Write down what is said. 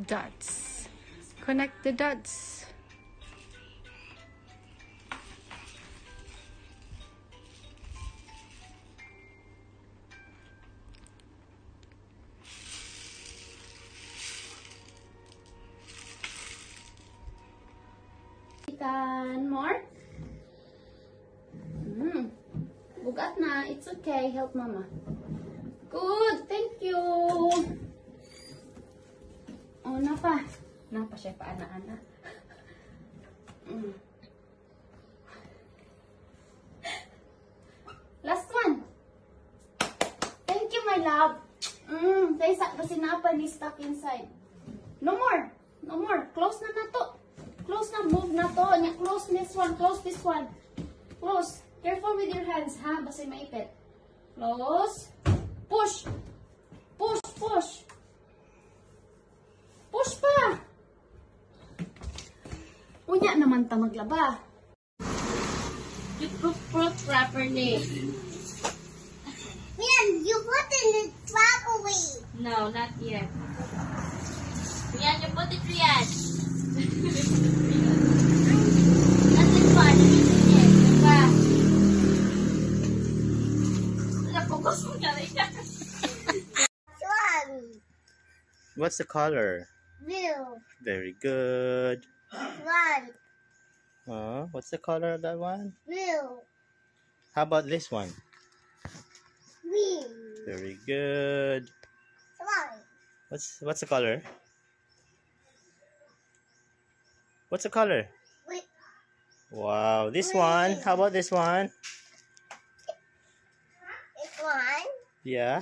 dots. Connect the dots. More? Bugat na. It's okay. Help mama. Good. Thank you. Oh, napa. Napa siya pa, ana-ana. Last one. Thank you, my love. Kasi napa ni stuck inside. No more. No more. Close na to. Close na. Move na to. Close this one. Close this one. Close. Careful with your hands, ha? Basta maipit. Close. Push. Push, push. Push pa. Unya naman ta maglaba. You fruit properly. Yan, you put it far away. No, not yet. Yan, you put it yet. Not this one. Yes, diba? Focus mo na rin. One. What's the color? Blue. Very good. One. What's the color of that one? Blue. How about this one? Green. Very good. One. What's the color? What's the color? Wait. Wow, this one. How about this one? It's one. Yeah.